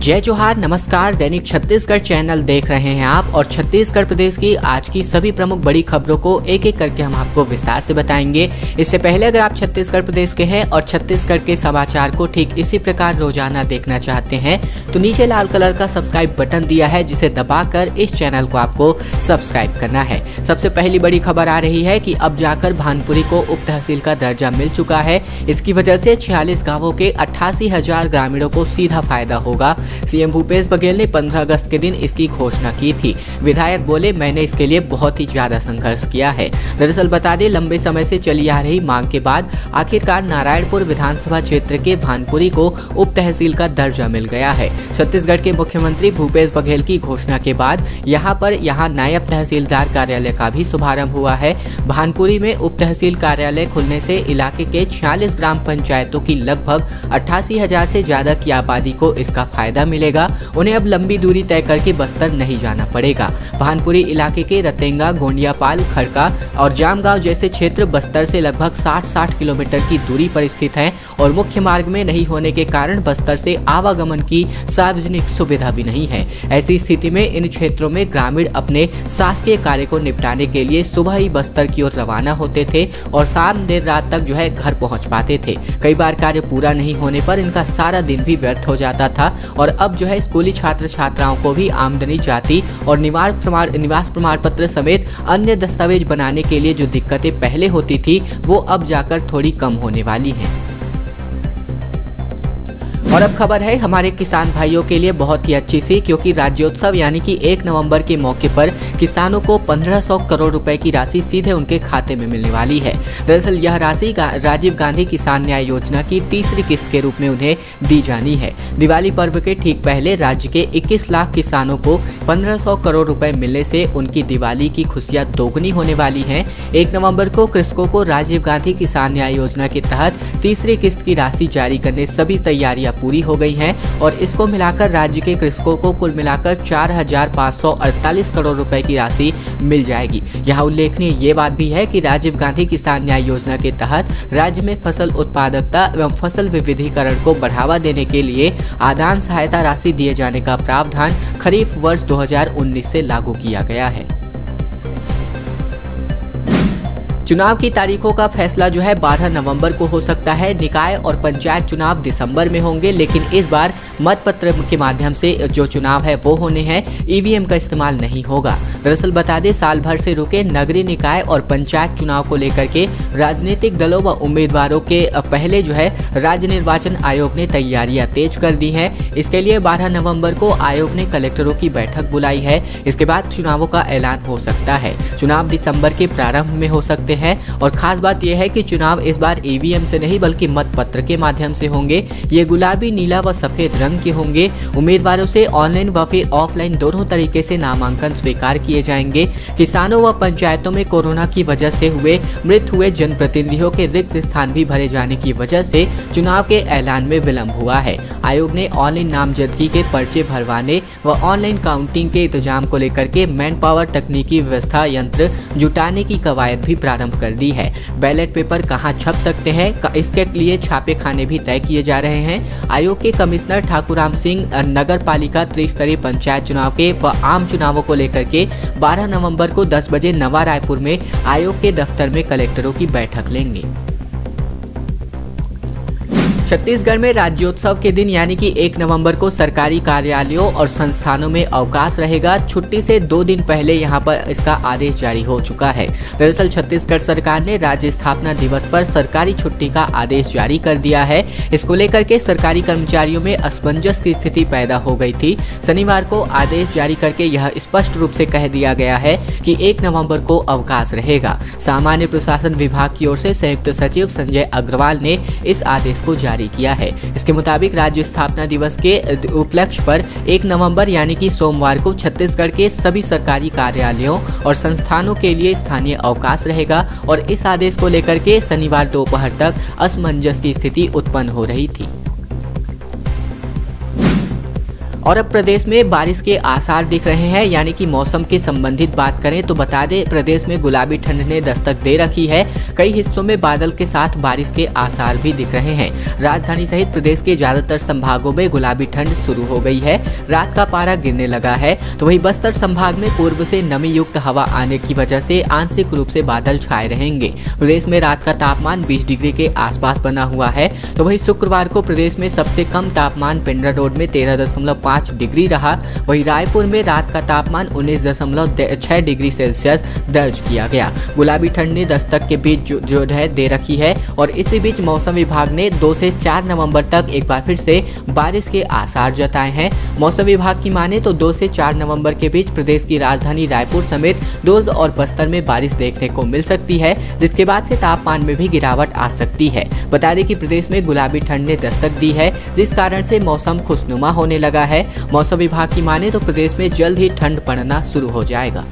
जय जोहार, नमस्कार। दैनिक छत्तीसगढ़ चैनल देख रहे हैं आप और छत्तीसगढ़ प्रदेश की आज की सभी प्रमुख बड़ी खबरों को एक एक करके हम आपको विस्तार से बताएंगे। इससे पहले अगर आप छत्तीसगढ़ प्रदेश के हैं और छत्तीसगढ़ के समाचार को ठीक इसी प्रकार रोजाना देखना चाहते हैं तो नीचे लाल कलर का सब्सक्राइब बटन दिया है, जिसे दबाकर इस चैनल को आपको सब्सक्राइब करना है। सबसे पहली बड़ी खबर आ रही है कि अब जाकर भानपुरी को उप तहसील का दर्जा मिल चुका है। इसकी वजह से 46 गाँवों के 88,000 ग्रामीणों को सीधा फायदा होगा। सीएम भूपेश बघेल ने 15 अगस्त के दिन इसकी घोषणा की थी। विधायक बोले, मैंने इसके लिए बहुत ही ज्यादा संघर्ष किया है। दरअसल बता दें, लंबे समय से चली आ रही मांग के बाद आखिरकार नारायणपुर विधानसभा क्षेत्र के भानपुरी को उप तहसील का दर्जा मिल गया है। छत्तीसगढ़ के मुख्यमंत्री भूपेश बघेल की घोषणा के बाद यहाँ नायब तहसीलदार कार्यालय का भी शुभारंभ हुआ है। भानपुरी में उप तहसील कार्यालय खुलने से इलाके के 46 ग्राम पंचायतों की लगभग 88,000 से ज्यादा की आबादी को इसका फायदा मिलेगा। उन्हें अब लंबी दूरी तय करके बस्तर नहीं जाना पड़ेगा। भानपुरी इलाके के रतेंगा, गोंडियापाल, खड़का और जामगांव जैसे क्षेत्र बस्तर से लगभग 60 किलोमीटर की दूरी पर स्थित हैं और मुख्य मार्ग में नहीं होने के कारण बस्तर से आवागमन की सार्वजनिक सुविधा भी नहीं है। ऐसी स्थिति में इन क्षेत्रों में ग्रामीण अपने शासकीय कार्य को निपटाने के लिए सुबह ही बस्तर की ओर रवाना होते थे और शाम देर रात तक घर पहुंच पाते थे। कई बार कार्य पूरा नहीं होने पर इनका सारा दिन भी व्यर्थ हो जाता था और अब स्कूली छात्र छात्राओं को भी आमदनी जाति और निवास प्रमाण पत्र समेत अन्य दस्तावेज बनाने के लिए जो दिक्कतें पहले होती थी वो अब जाकर थोड़ी कम होने वाली हैं। और अब खबर है हमारे किसान भाइयों के लिए बहुत ही अच्छी सी, क्योंकि राज्योत्सव यानी कि 1 नवंबर के मौके पर किसानों को 1500 करोड़ रुपए की राशि सीधे उनके खाते में मिलने वाली है। दरअसल यह राशि राजीव गांधी किसान न्याय योजना की तीसरी किस्त के रूप में उन्हें दी जानी है। दिवाली पर्व के ठीक पहले राज्य के 21 लाख किसानों को 1500 करोड़ रुपए मिलने से उनकी दिवाली की खुशियां दोगुनी होने वाली हैं। 1 नवंबर को कृषकों को राजीव गांधी किसान न्याय योजना के तहत तीसरी किस्त की राशि जारी करने सभी तैयारियां पूरी हो गई हैं और इसको मिलाकर राज्य के कृषकों को कुल मिलाकर 4,548 करोड़ रुपए की राशि मिल जाएगी। यहाँ उल्लेखनीय ये बात भी है कि राजीव गांधी किसान न्याय योजना के तहत राज्य में फसल उत्पादकता एवं फसल विविधीकरण को बढ़ावा देने के लिए आदान सहायता राशि दिए जाने का प्रावधान खरीफ वर्ष 2019 से लागू किया गया है। चुनाव की तारीखों का फैसला 12 नवंबर को हो सकता है। निकाय और पंचायत चुनाव दिसंबर में होंगे, लेकिन इस बार मतपत्र के माध्यम से जो चुनाव है वो होने हैं, ईवीएम का इस्तेमाल नहीं होगा। दरअसल बता दें, साल भर से रुके नगरीय निकाय और पंचायत चुनाव को लेकर के राजनीतिक दलों व उम्मीदवारों के पहले राज्य निर्वाचन आयोग ने तैयारियां तेज कर दी हैं। इसके लिए 12 नवंबर को आयोग ने कलेक्टरों की बैठक बुलाई है। इसके बाद चुनावों का ऐलान हो सकता है। चुनाव दिसंबर के प्रारंभ में हो सकते हैं और खास बात यह है कि चुनाव इस बार ईवीएम से नहीं बल्कि मतपत्र के माध्यम से होंगे। ये गुलाबी, नीला व सफेद रंग के होंगे। उम्मीदवारों से ऑनलाइन व फिर ऑफलाइन दोनों तरीके से नामांकन स्वीकार किए जाएंगे। किसानों व पंचायतों में कोरोना की वजह से मृत हुए जनप्रतिनिधियों के रिक्त स्थान भी भरे जाने की वजह से चुनाव के ऐलान में विलंब हुआ है। आयोग ने ऑनलाइन नामजदगी के पर्चे भरवाने व ऑनलाइन काउंटिंग के इंतजाम को लेकर के मैन पावर तकनीकी व्यवस्था यंत्र जुटाने की कवायद भी प्रारंभ कर दी है। बैलेट पेपर कहां छप सकते हैं, इसके लिए छापे खाने भी तय किए जा रहे हैं। आयोग के कमिश्नर ठाकुराम सिंह नगर पालिका त्रिस्तरीय पंचायत चुनाव के व आम चुनावों को लेकर के 12 नवंबर को 10 बजे नवा रायपुर में आयोग के दफ्तर में कलेक्टरों की बैठक लेंगे। छत्तीसगढ़ में राज्योत्सव के दिन यानी कि 1 नवंबर को सरकारी कार्यालयों और संस्थानों में अवकाश रहेगा। छुट्टी से 2 दिन पहले यहां पर इसका आदेश जारी हो चुका है। दरअसल छत्तीसगढ़ सरकार ने राज्य स्थापना दिवस पर सरकारी छुट्टी का आदेश जारी कर दिया है। इसको लेकर के सरकारी कर्मचारियों में असमंजस की स्थिति पैदा हो गई थी। शनिवार को आदेश जारी करके यह स्पष्ट रूप से कह दिया गया है कि 1 नवंबर को अवकाश रहेगा। सामान्य प्रशासन विभाग की ओर से संयुक्त सचिव संजय अग्रवाल ने इस आदेश को जारी किया है। इसके मुताबिक राज्य स्थापना दिवस के उपलक्ष्य पर 1 नवंबर यानी कि सोमवार को छत्तीसगढ़ के सभी सरकारी कार्यालयों और संस्थानों के लिए स्थानीय अवकाश रहेगा और इस आदेश को लेकर के शनिवार दोपहर तक असमंजस की स्थिति उत्पन्न हो रही थी। और अब प्रदेश में बारिश के आसार दिख रहे हैं, यानी कि मौसम के संबंधित बात करें तो बता दें प्रदेश में गुलाबी ठंड ने दस्तक दे रखी है। कई हिस्सों में बादल के साथ बारिश के आसार भी दिख रहे हैं। राजधानी सहित प्रदेश के ज्यादातर संभागों में गुलाबी ठंड शुरू हो गई है। रात का पारा गिरने लगा है। तो वही बस्तर संभाग में पूर्व से नमी युक्त हवा आने की वजह से आंशिक रूप से बादल छाए रहेंगे। प्रदेश में रात का तापमान 20 डिग्री के आसपास बना हुआ है। तो वही शुक्रवार को प्रदेश में सबसे कम तापमान पेंड्रा रोड में 13.5 डिग्री रहा। वही रायपुर में रात का तापमान 19.6 डिग्री सेल्सियस दर्ज किया गया। गुलाबी ठंड ने दस्तक के बीच जो है दे रखी है और इसी बीच मौसम विभाग ने 2 से 4 नवंबर तक एक बार फिर से बारिश के आसार जताए हैं। मौसम विभाग की माने तो 2 से 4 नवंबर के बीच प्रदेश की राजधानी रायपुर समेत दुर्ग और बस्तर में बारिश देखने को मिल सकती है, जिसके बाद से तापमान में भी गिरावट आ सकती है। बता दें कि प्रदेश में गुलाबी ठंड ने दस्तक दी है, जिस कारण से मौसम खुशनुमा होने लगा है। मौसम विभाग की माने तो प्रदेश में जल्द ही ठंड पड़ना शुरू हो जाएगा।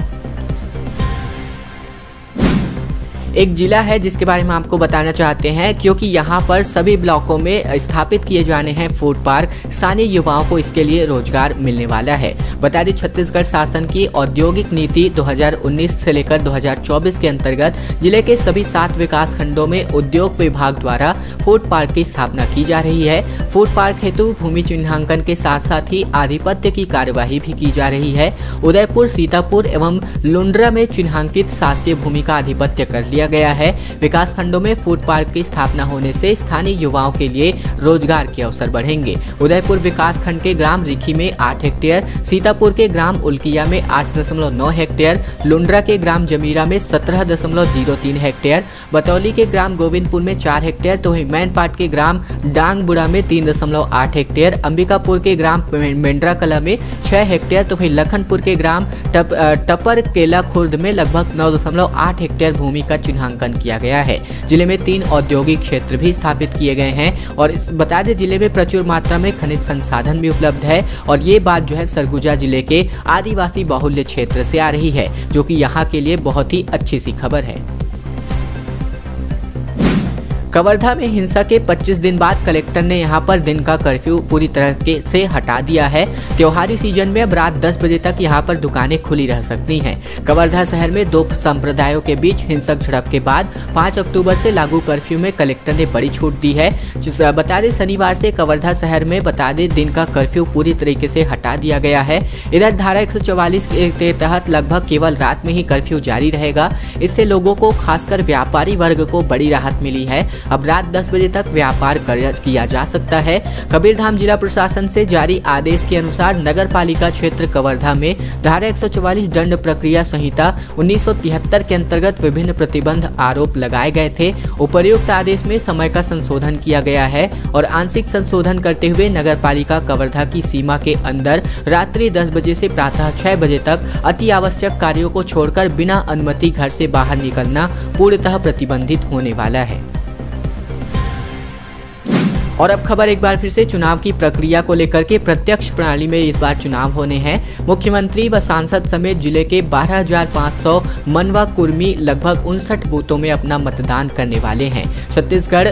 एक जिला है जिसके बारे में आपको बताना चाहते हैं, क्योंकि यहाँ पर सभी ब्लॉकों में स्थापित किए जाने हैं फूड पार्क। स्थानीय युवाओं को इसके लिए रोजगार मिलने वाला है। बता दें छत्तीसगढ़ शासन की औद्योगिक नीति 2019 से लेकर 2024 के अंतर्गत जिले के सभी 7 विकास खंडों में उद्योग विभाग द्वारा फूड पार्क की स्थापना की जा रही है। फूड पार्क हेतु भूमि चिन्हांकन के साथ साथ ही आधिपत्य की कार्यवाही भी की जा रही है। उदयपुर, सीतापुर एवं लुंड्रा में चिन्हांकित शासकीय भूमि का आधिपत्य कर लिया गया है। विकास खंडों में फूड पार्क की स्थापना होने से स्थानीय युवाओं के लिए रोजगार के अवसर बढ़ेंगे। उदयपुर विकास खंड के ग्राम रिखी में 8 हेक्टेयर, सीतापुर के ग्राम उल्किया में 8.9 हेक्टेयर, लुंड्रा के ग्राम जमीरा में 17.03 हेक्टेयर, बतौली के ग्राम गोविंदपुर में 4 हेक्टेयर, तो मैनपाट के ग्राम डांगबुड़ा में 3.8 हेक्टेयर, अंबिकापुर के ग्राम मेंड्रा कला में 6 हेक्टेयर, तो वही लखनपुर के ग्राम टपर केला खुर्द में लगभग 9.8 हेक्टेयर भूमि का चिन्हांकन किया गया है। जिले में 3 औद्योगिक क्षेत्र भी स्थापित किए गए हैं और बता दें जिले में प्रचुर मात्रा में खनिज संसाधन भी उपलब्ध है। और ये बात जो है सरगुजा जिले के आदिवासी बाहुल्य क्षेत्र से आ रही है, जो कि यहाँ के लिए बहुत ही अच्छी सी खबर है। कवर्धा में हिंसा के 25 दिन बाद कलेक्टर ने यहां पर दिन का कर्फ्यू पूरी तरह से हटा दिया है। त्योहारी सीजन में अब रात 10 बजे तक यहां पर दुकानें खुली रह सकती हैं। कवर्धा शहर में 2 संप्रदायों के बीच हिंसक झड़प के बाद 5 अक्टूबर से लागू कर्फ्यू में कलेक्टर ने बड़ी छूट दी है। बता दें शनिवार से कवर्धा शहर में दिन का कर्फ्यू पूरी तरीके से हटा दिया गया है। इधर धारा 144 के तहत लगभग केवल रात में ही कर्फ्यू जारी रहेगा। इससे लोगों को, खासकर व्यापारी वर्ग को बड़ी राहत मिली है। अब रात 10 बजे तक व्यापार किया जा सकता है। कबीरधाम जिला प्रशासन से जारी आदेश के अनुसार नगर पालिका क्षेत्र कवर्धा में धारा 144 दंड प्रक्रिया संहिता 1973 के अंतर्गत विभिन्न प्रतिबंध आरोप लगाए गए थे। उपर्युक्त आदेश में समय का संशोधन किया गया है और आंशिक संशोधन करते हुए नगर पालिका कवर्धा की सीमा के अंदर रात्रि 10 बजे से प्रातः 6 बजे तक अति आवश्यक कार्यों को छोड़कर बिना अनुमति घर से बाहर निकलना पूर्णतः प्रतिबंधित होने वाला है। और अब खबर एक बार फिर से चुनाव की प्रक्रिया को लेकर के। प्रत्यक्ष प्रणाली में इस बार चुनाव होने हैं। मुख्यमंत्री व सांसद समेत जिले के 12,500 मनवा कुर्मी लगभग 59 बूथों में अपना मतदान करने वाले हैं। छत्तीसगढ़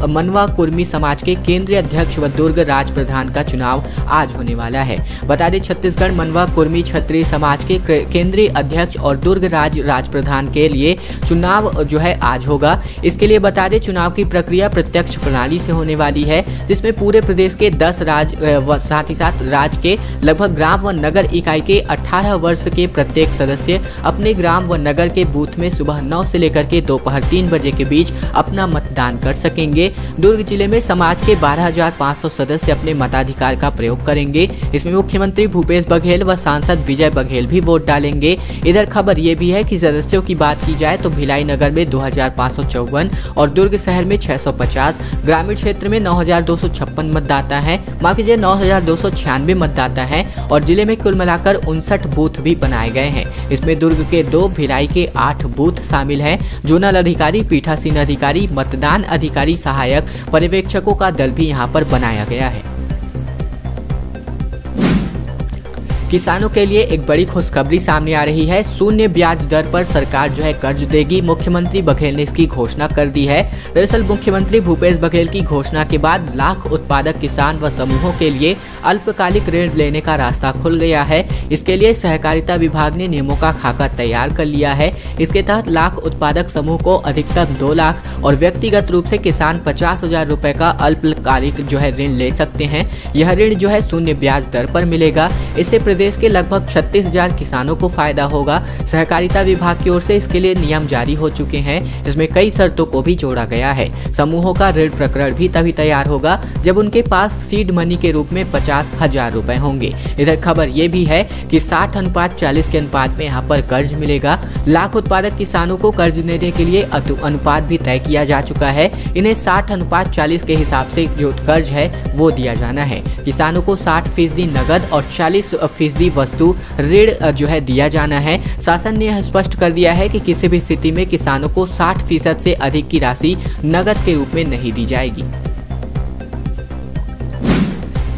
मनवा कुर्मी समाज के केंद्रीय अध्यक्ष व दुर्ग राज प्रधान का चुनाव आज होने वाला है। बता दें छत्तीसगढ़ मनवा कुर्मी क्षत्रिय समाज के केंद्रीय अध्यक्ष और दुर्ग राज प्रधान के लिए चुनाव जो है आज होगा। इसके लिए बता दें चुनाव की प्रक्रिया प्रत्यक्ष प्रणाली से होने है, जिसमें पूरे प्रदेश के 10 राज्य व साथ ही साथ राज्य के लगभग ग्राम व नगर इकाई के 18 वर्ष के प्रत्येक सदस्य अपने ग्राम व नगर के बूथ में सुबह 9 से लेकर के दोपहर 3 बजे के बीच अपना मतदान कर सकेंगे। दुर्ग जिले में समाज के 12,500 सदस्य अपने मताधिकार का प्रयोग करेंगे। इसमें मुख्यमंत्री भूपेश बघेल व सांसद विजय बघेल भी वोट डालेंगे। इधर खबर ये भी है कि सदस्यों की बात की जाए तो भिलाई नगर में 2,554 और दुर्ग शहर में 650, ग्रामीण क्षेत्र में 9,256 मतदाता हैं, माफ कीजिए 9,296 मतदाता हैं और जिले में कुल मिलाकर 59 बूथ भी बनाए गए हैं। इसमें दुर्ग के 2, भिलाई के 8 बूथ शामिल हैं। जोनल अधिकारी, पीठासीन अधिकारी, मतदान अधिकारी, सहायक पर्यवेक्षकों का दल भी यहां पर बनाया गया है। किसानों के लिए एक बड़ी खुशखबरी सामने आ रही है। शून्य ब्याज दर पर सरकार जो है कर्ज देगी। मुख्यमंत्री बघेल ने इसकी घोषणा कर दी है। दरअसल मुख्यमंत्री भूपेश बघेल की घोषणा के बाद लाख उत्पादक किसान व समूहों के लिए अल्पकालिक ऋण लेने का रास्ता खुल गया है। इसके लिए सहकारिता विभाग ने नियमों का खाका तैयार कर लिया है। इसके तहत लाख उत्पादक समूह को अधिकतम 2 लाख और व्यक्तिगत रूप से किसान 50,000 रुपए का अल्पकालिक जो है ऋण ले सकते हैं। यह ऋण जो है शून्य ब्याज दर पर मिलेगा। इससे प्रदेश के लगभग 36,000 किसानों को फायदा होगा। सहकारिता विभाग की ओर से इसके लिए नियम जारी हो चुके हैं। इसमें कई शर्तों को भी जोड़ा गया है। समूहों का ऋण प्रकरण भी तभी तैयार होगा जब उनके पास सीड मनी के रूप में 50,000 रुपए होंगे। इधर खबर ये भी है कि 60:40 के अनुपात में यहाँ पर कर्ज मिलेगा। लाख उत्पादक किसानों को कर्ज देने के लिए अनुपात भी तय किया जा चुका है। इन्हें 60:40 के हिसाब से जो कर्ज है वो दिया जाना है। किसानों को 60% नगद और 40% वस्तु ऋण जो है दिया जाना है। शासन ने यह स्पष्ट कर दिया है कि किसी भी स्थिति में किसानों को 60% से अधिक की राशि नगद के रूप में नहीं दी जाएगी।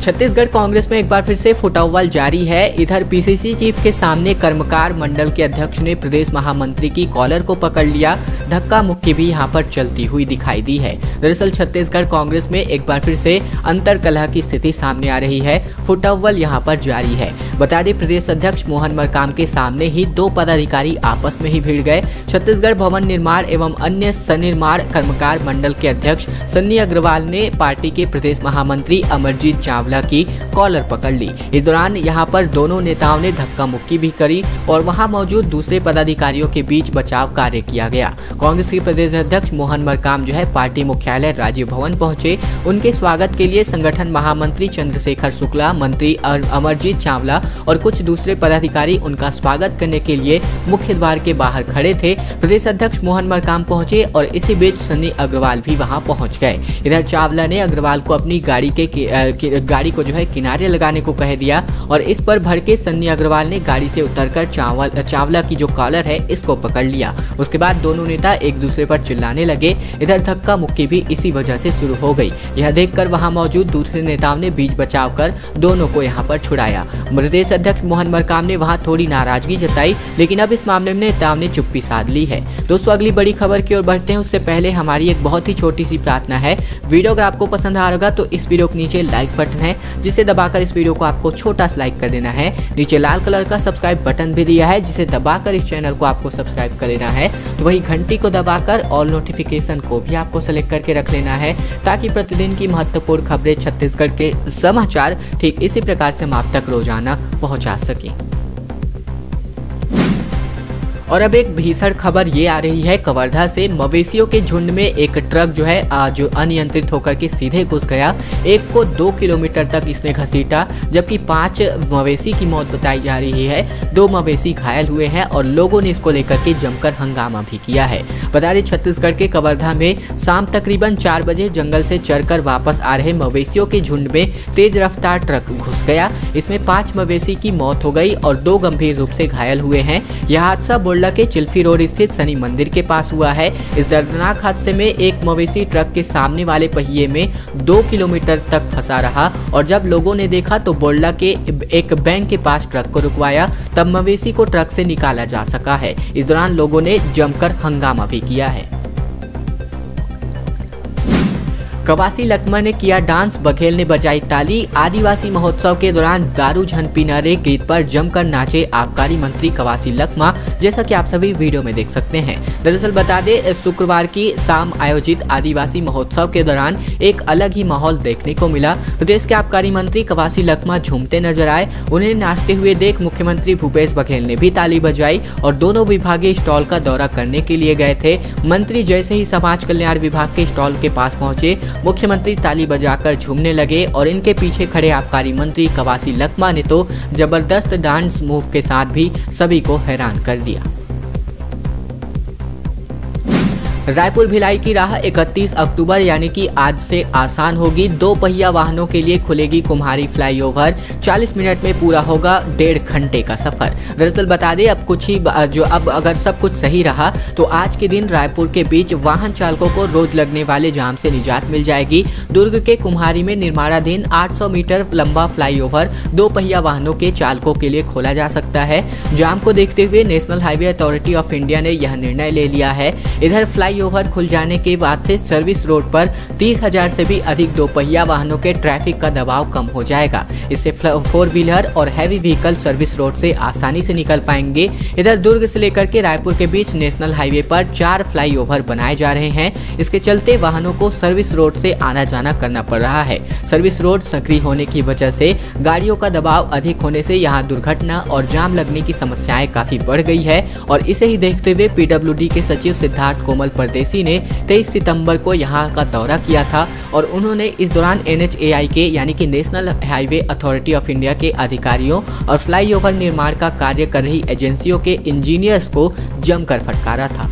छत्तीसगढ़ कांग्रेस में एक बार फिर से फुटअव्वल जारी है। इधर पीसीसी चीफ के सामने कर्मकार मंडल के अध्यक्ष ने प्रदेश महामंत्री की कॉलर को पकड़ लिया। धक्का मुक्की भी यहां पर चलती हुई दिखाई दी है। दरअसल छत्तीसगढ़ कांग्रेस में एक बार फिर से अंतर्कलह की स्थिति सामने आ रही है। फुटअव्वल यहां पर जारी है। बता दें प्रदेश अध्यक्ष मोहन मरकाम के सामने ही 2 पदाधिकारी आपस में ही भिड़ गए। छत्तीसगढ़ भवन निर्माण एवं अन्य सनिर्माण कर्मकार मंडल के अध्यक्ष सन्नी अग्रवाल ने पार्टी के प्रदेश महामंत्री अमरजीत चावला की कॉलर पकड़ ली। इस दौरान यहां पर दोनों नेताओं ने धक्का मुक्की भी करी और वहां मौजूद दूसरे पदाधिकारियों के बीच बचाव कार्य किया गया। कांग्रेस के प्रदेश अध्यक्ष मोहन मरकाम जो है पार्टी मुख्यालय राजीव भवन पहुंचे। उनके स्वागत के लिए संगठन महामंत्री चंद्रशेखर शुक्ला, मंत्री अमरजीत चावला और कुछ दूसरे पदाधिकारी उनका स्वागत करने के लिए मुख्य द्वार के बाहर खड़े थे। प्रदेश अध्यक्ष मोहन मरकाम पहुंचे और इसी बीच सन्नी अग्रवाल भी वहां पहुंच गए। इधर चावला ने अग्रवाल को अपनी गाड़ी को जो है किनारे लगाने को कह दिया और इस पर भड़के सन्नी अग्रवाल ने गाड़ी से उतरकर चावला की जो कॉलर है इसको पकड़ लिया। उसके बाद दोनों नेता एक दूसरे पर चिल्लाने लगे। इधर धक्का मुक्की भी इसी वजह से शुरू हो गई। यह देखकर वहां मौजूद दूसरे नेताओं ने बीच बचाव कर दोनों को यहां पर छुड़ाया। प्रदेश अध्यक्ष मोहन मरकाम ने वहां थोड़ी नाराजगी जताई, लेकिन अब इस मामले में नेताओं ने चुप्पी साध ली है। दोस्तों अगली बड़ी खबर की ओर बढ़ते हैं उससे पहले हमारी एक बहुत ही छोटी सी प्रार्थना है। वीडियो अगर आपको पसंद आ रहा होगा तो इस वीडियो के नीचे लाइक बटन है जिसे दबाकर इस वीडियो को आपको छोटा सा लाइक कर देना है। नीचे लाल कलर का सब्सक्राइब बटन भी दिया है जिसे दबाकर इस चैनल को आपको सब्सक्राइब कर लेना है। तो वही घंटी को दबाकर ऑल नोटिफिकेशन को भी आपको सेलेक्ट करके रख लेना है ताकि प्रतिदिन की महत्वपूर्ण खबरें छत्तीसगढ़ के समाचार ठीक इसी प्रकार से हम आप तक रोजाना पहुंचा सकें। और अब एक भीषण खबर ये आ रही है कवर्धा से। मवेशियों के झुंड में एक ट्रक जो है जो अनियंत्रित होकर के सीधे घुस गया। एक को 2 किलोमीटर तक इसने घसीटा, जबकि 5 मवेशी की मौत बताई जा रही है। 2 मवेशी घायल हुए हैं और लोगों ने इसको लेकर के जमकर हंगामा भी किया है। बता दें छत्तीसगढ़ के कवर्धा में शाम तकरीबन 4 बजे जंगल से चरकर वापस आ रहे मवेशियों के झुंड में तेज रफ्तार ट्रक घुस गया। इसमें 5 मवेशी की मौत हो गई और 2 गंभीर रूप से घायल हुए हैं। यह हादसा के चिल्फी रोड स्थित शनि मंदिर के पास हुआ है। इस दर्दनाक हादसे में एक मवेशी ट्रक के सामने वाले पहिए में 2 किलोमीटर तक फंसा रहा और जब लोगों ने देखा तो बोल्ला के एक बैंक के पास ट्रक को रुकवाया, तब मवेशी को ट्रक से निकाला जा सका है। इस दौरान लोगों ने जमकर हंगामा भी किया है। कवासी लखमा ने किया डांस, बघेल ने बजाई ताली। आदिवासी महोत्सव के दौरान दारू झन पीना रे गीत पर जमकर नाचे आबकारी मंत्री कवासी लखमा, जैसा कि आप सभी वीडियो में देख सकते हैं। दरअसल बता दें शुक्रवार की शाम आयोजित आदिवासी महोत्सव के दौरान एक अलग ही माहौल देखने को मिला। प्रदेश के आबकारी मंत्री कवासी लखमा झूमते नजर आए। उन्हें नाचते हुए देख मुख्यमंत्री भूपेश बघेल ने भी ताली बजाई और दोनों विभागीय स्टॉल का दौरा करने के लिए गए थे। मंत्री जैसे ही समाज कल्याण विभाग के स्टॉल के पास पहुंचे, मुख्यमंत्री ताली बजाकर झूमने लगे और इनके पीछे खड़े आबकारी मंत्री कवासी लखमा ने तो जबरदस्त डांस मूव के साथ भी सभी को हैरान कर दिया। रायपुर भिलाई की राह 31 अक्टूबर यानी कि आज से आसान होगी। 2 पहिया वाहनों के लिए खुलेगी कुम्हारी फ्लाईओवर। 40 मिनट में पूरा होगा 1.5 घंटे का सफर। दरअसल बता दें अब अगर सब कुछ सही रहा तो आज के दिन रायपुर के बीच वाहन चालकों को रोज लगने वाले जाम से निजात मिल जाएगी। दुर्ग के कुम्हारी में निर्माणाधीन 800 मीटर लंबा फ्लाईओवर 2 पहिया वाहनों के चालकों के लिए खोला जा सकता है। जाम को देखते हुए national highway authority of India ने यह निर्णय ले लिया है। इधर फ्लाईओवर खुल जाने के बाद से सर्विस रोड पर 30,000 से भी अधिक 2 पहिया वाहनों के ट्रैफिक का दबाव कम हो जाएगा। इससे 4 व्हीलर और हैवी व्हीकल सर्विस रोड से आसानी से निकल पाएंगे। इधर दुर्ग से लेकर के रायपुर के बीच नेशनल हाईवे पर 4 फ्लाईओवर बनाए जा रहे हैं। इसके चलते वाहनों को सर्विस रोड से आना जाना करना पड़ रहा है। सर्विस रोड सक्रिय होने की वजह से गाड़ियों का दबाव अधिक होने से यहाँ दुर्घटना और जाम लगने की समस्याएं काफी बढ़ गई है। और इसे ही देखते हुए पीडब्ल्यूडी के सचिव सिद्धार्थ कोमल परदेसी ने 23 सितंबर को यहाँ का दौरा किया था और उन्होंने इस दौरान NHAI के यानी कि national highway authority of India के अधिकारियों और फ्लाईओवर निर्माण का कार्य कर रही एजेंसियों के इंजीनियर्स को जमकर फटकारा था।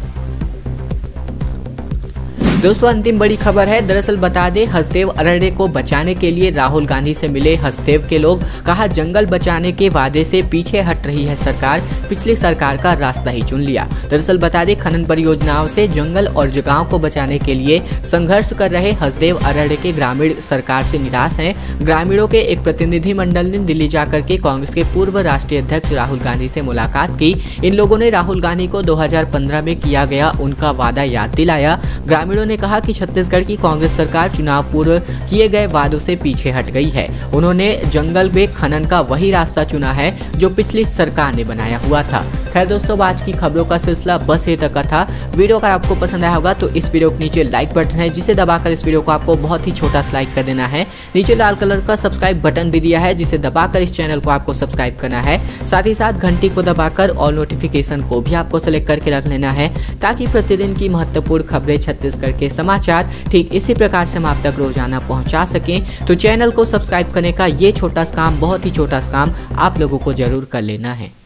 दोस्तों अंतिम बड़ी खबर है। दरअसल बता दें हसदेव अरण्य को बचाने के लिए राहुल गांधी से मिले हसदेव के लोग। कहा जंगल बचाने के वादे से पीछे हट रही है सरकार, पिछली सरकार का रास्ता ही चुन लिया। दरअसल बता दें खनन परियोजनाओं से जंगल और जगहों को बचाने के लिए संघर्ष कर रहे हसदेव अरण्य के ग्रामीण सरकार से निराश हैं। ग्रामीणों के एक प्रतिनिधिमंडल ने दिल्ली जाकर के कांग्रेस के पूर्व राष्ट्रीय अध्यक्ष राहुल गांधी से मुलाकात की। इन लोगों ने राहुल गांधी को 2015 में किया गया उनका वादा याद दिलाया। ग्रामीणों ने कहा कि छत्तीसगढ़ की कांग्रेस सरकार चुनाव पूर्व किए गए वादों से पीछे हट गई है। उन्होंने जंगल में खनन का वही रास्ता चुना है जो पिछली सरकार ने बनाया हुआ था। खैर दोस्तों आज की खबरों का सिलसिला बस ये तक का था। वीडियो अगर आपको पसंद आया होगा तो इस वीडियो के नीचे लाइक बटन है जिसे दबाकर इस वीडियो को आपको बहुत ही छोटा सा लाइक कर देना है। नीचे लाल कलर का सब्सक्राइब बटन भी दिया है जिसे दबाकर इस चैनल को आपको सब्सक्राइब करना है। साथ ही साथ घंटी को दबाकर ऑल नोटिफिकेशन को भी आपको सेलेक्ट करके रख लेना है ताकि प्रतिदिन की महत्वपूर्ण खबरें छत्तीसगढ़ के समाचार ठीक इसी प्रकार से हम आप तक रोजाना पहुंचा सकें। तो चैनल को सब्सक्राइब करने का ये छोटा सा काम, बहुत ही छोटा सा काम आप लोगों को जरूर कर लेना है।